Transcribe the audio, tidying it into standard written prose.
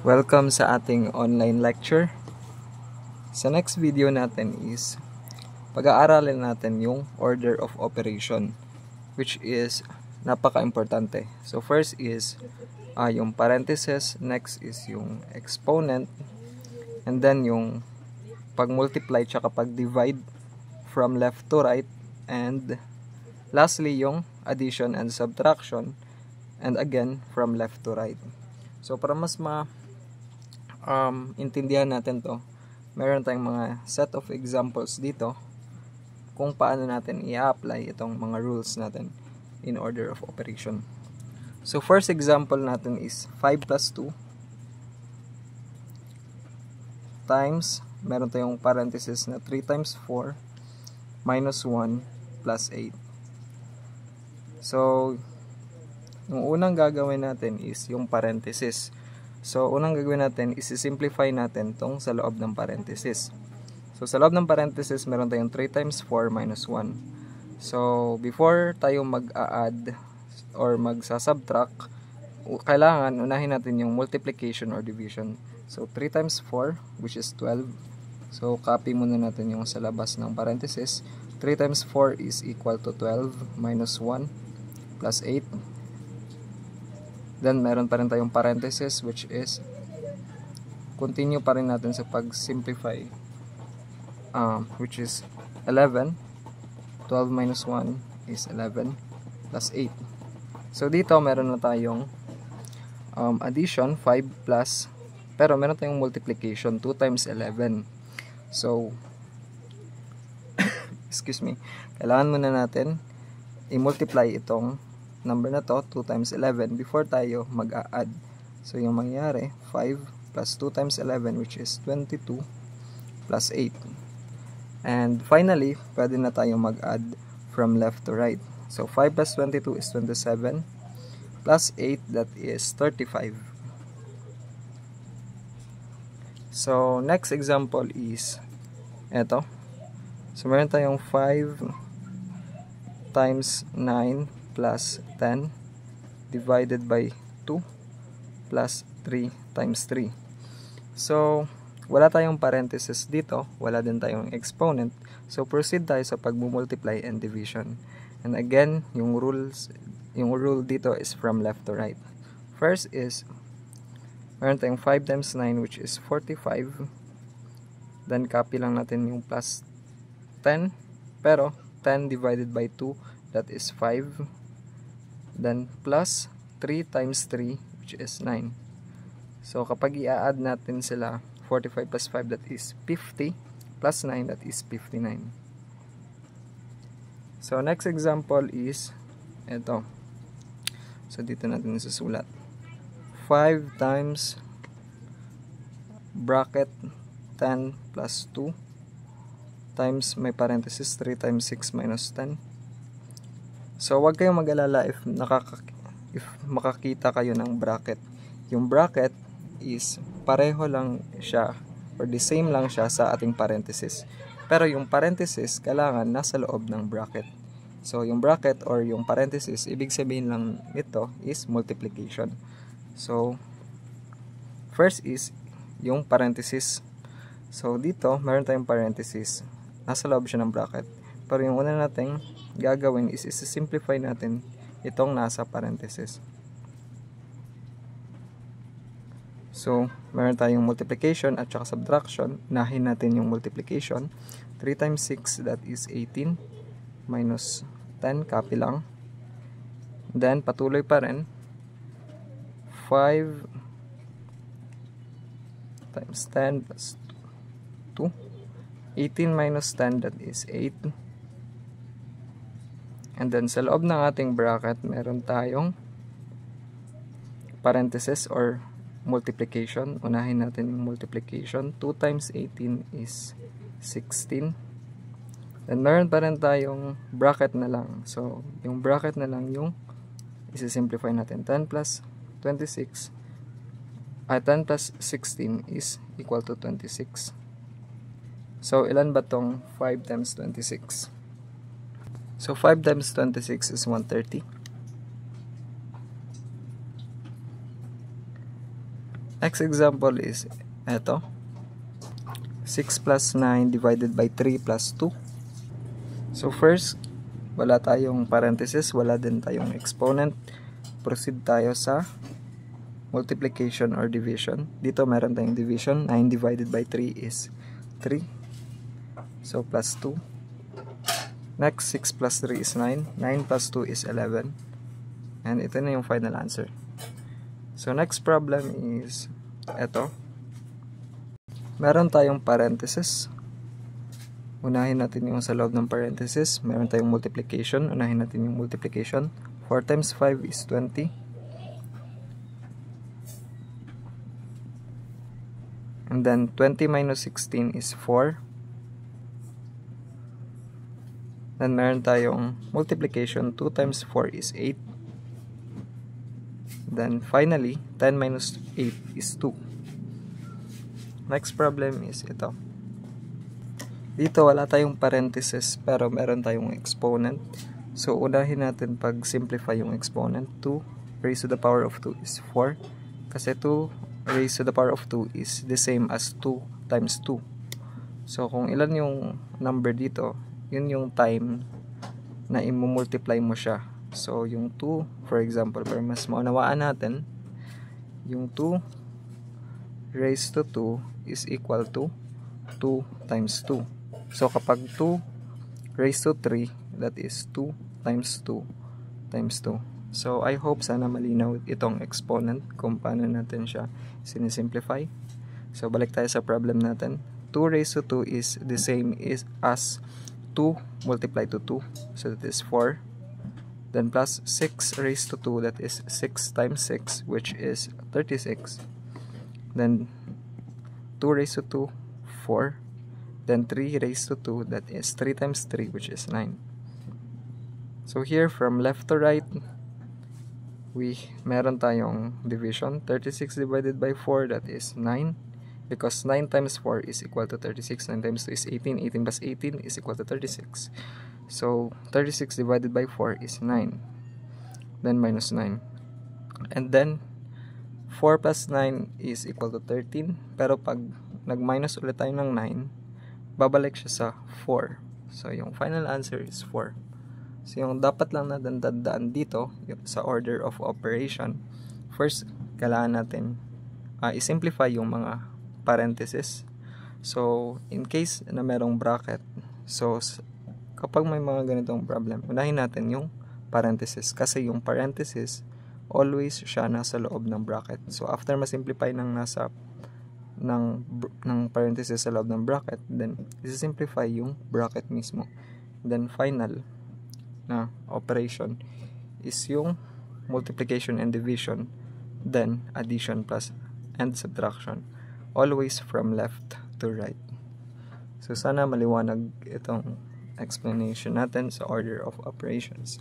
Welcome sa ating online lecture. Sa next video natin is pag-aaralin natin yung order of operation, which is napaka-importante. So first is yung parenthesis, next is yung exponent, and then yung pag-multiply tsaka pag-divide from left to right, and lastly yung addition and subtraction, and again from left to right. So para mas intindihan natin to, meron tayong mga set of examples dito kung paano natin i-apply itong mga rules natin in order of operation. So first example natin is 5 plus 2 times, meron tayong parenthesis na 3 times 4 minus 1 plus 8. So yung unang gagawin natin is yung parenthesis. So unang gagawin natin is simplify natin tong sa loob ng parenthesis. So sa loob ng parenthesis meron tayong 3 times 4 minus 1. So before tayo mag-add or magsasubtract, kailangan unahin natin yung multiplication or division. So 3 times 4, which is 12. So copy muna natin yung sa labas ng parenthesis. 3 times 4 is equal to 12 minus 1 plus 8. Then meron pa rin tayong parenthesis, which is continue pa rin natin sa pag-simplify, which is 11. 12 minus 1 is 11 plus 8. So dito meron na tayong addition 5 plus, pero meron tayong multiplication 2 times 11. So excuse me, kailangan muna natin i-multiply itong number na to, 2 times 11, before tayo mag-a-add. So yung mangyayari 5 plus 2 times 11, which is 22 plus 8. And finally, pwede na tayong mag-add from left to right. So 5 plus 22 is 27 plus 8, that is 35. So next example is eto. So meron tayong 5 times 9 plus 10 divided by 2 plus 3 times 3. So wala tayong parenthesis dito, wala din tayong exponent. So proceed tayo sa pag-multiply and division. And again, yung rule dito is from left to right. First is meron tayong 5 times 9, which is 45. Then copy lang natin yung plus 10, pero 10 divided by 2, that is 5. Then plus 3 times 3, which is 9. So kapag i-add natin sila, 45 plus 5, that is 50, plus 9, that is 59. So next example is ito. So dito natin isusulat 5 times bracket 10 plus 2 times, may parenthesis, 3 times 6 minus 10. So wag kayong mag-alala if makakita kayo ng bracket. Yung bracket is pareho lang siya or the same lang siya sa ating parenthesis. Pero yung parenthesis kailangan nasa loob ng bracket. So yung bracket or yung parenthesis, ibig sabihin lang nito is multiplication. So first is yung parenthesis. So dito meron tayong parenthesis, nasa loob siya ng bracket. Pero yung una nating gagawin is simplify natin itong nasa parenthesis. So meron tayong multiplication at saka subtraction. Nahin natin yung multiplication. 3 times 6, that is 18, minus 10, copy lang. Then patuloy pa rin, 5 times 10 plus 2, 18 minus 10, that is 8. And then sa loob ng ating bracket, meron tayong parenthesis or multiplication. Unahin natin yung multiplication. 2 times 18 is 16. Then meron pa rin tayong bracket na lang. So yung bracket na lang yung isi-simplify natin. 10 plus 26, 10 plus 16 is equal to 26. So ilan ba tong 5 times 26? So 5 times 26 is 130. Next example is eto. 6 plus 9 divided by 3 plus 2. So first, wala tayong parenthesis, wala din tayong exponent. Proceed tayo sa multiplication or division. Dito meron tayong division. 9 divided by 3 is 3. So plus 2. Next, 6 plus 3 is 9. 9 plus 2 is 11. And ito na yung final answer. So next problem is eto. Meron tayong parenthesis. Unahin natin yung sa loob ng parenthesis. Meron tayong multiplication. Unahin natin yung multiplication. 4 times 5 is 20. And then 20 minus 16 is 4. Then meron tayong multiplication. 2 times 4 is 8. Then finally, 10 minus 8 is 2. Next problem is ito. Dito wala tayong parenthesis pero meron tayong exponent. So unahin natin pag simplify yung exponent. 2 raised to the power of 2 is 4. Kasi 2 raised to the power of 2 is the same as 2 times 2. So kung ilan yung number dito, yun yung time na i-multiply mo siya. So yung 2, for example, para mas maunawaan natin, yung 2 raised to 2 is equal to 2 times 2. So kapag 2 raised to 3, that is 2 times 2 times 2. So I hope sana malinaw itong exponent kung paano natin siya sinisimplify. So balik tayo sa problem natin. 2 raised to 2 is the same as 2 multiplied to 2. So that is 4. Then plus 6 raised to 2, that is 6 times 6, which is 36. Then 2 raised to 2, 4. Then 3 raised to 2, that is 3 times 3, which is 9. So here, from left to right, meron tayong division. 36 divided by 4, that is 9. Because 9 times 4 is equal to 36. 9 times 2 is 18. 18 plus 18 is equal to 36. So 36 divided by 4 is 9. Then minus 9. And then 4 plus 9 is equal to 13. Pero pag nag-minus ulit tayo ng 9, babalik siya sa 4. So yung final answer is 4. So yung dapat lang natin tandaan dito sa order of operation, first, kailangan natin i-simplify yung mga parenthesis. So in case na merong bracket, so kapag may mga ganitong problem, unahin natin yung parenthesis. Kasi yung parenthesis, always siya nasa loob ng bracket. So after ma-simplify ng parenthesis sa loob ng bracket, then isi-simplify yung bracket mismo. Then final na operation is yung multiplication and division, then addition plus and subtraction, always from left to right. So sana maliwanag itong explanation natin sa order of operations.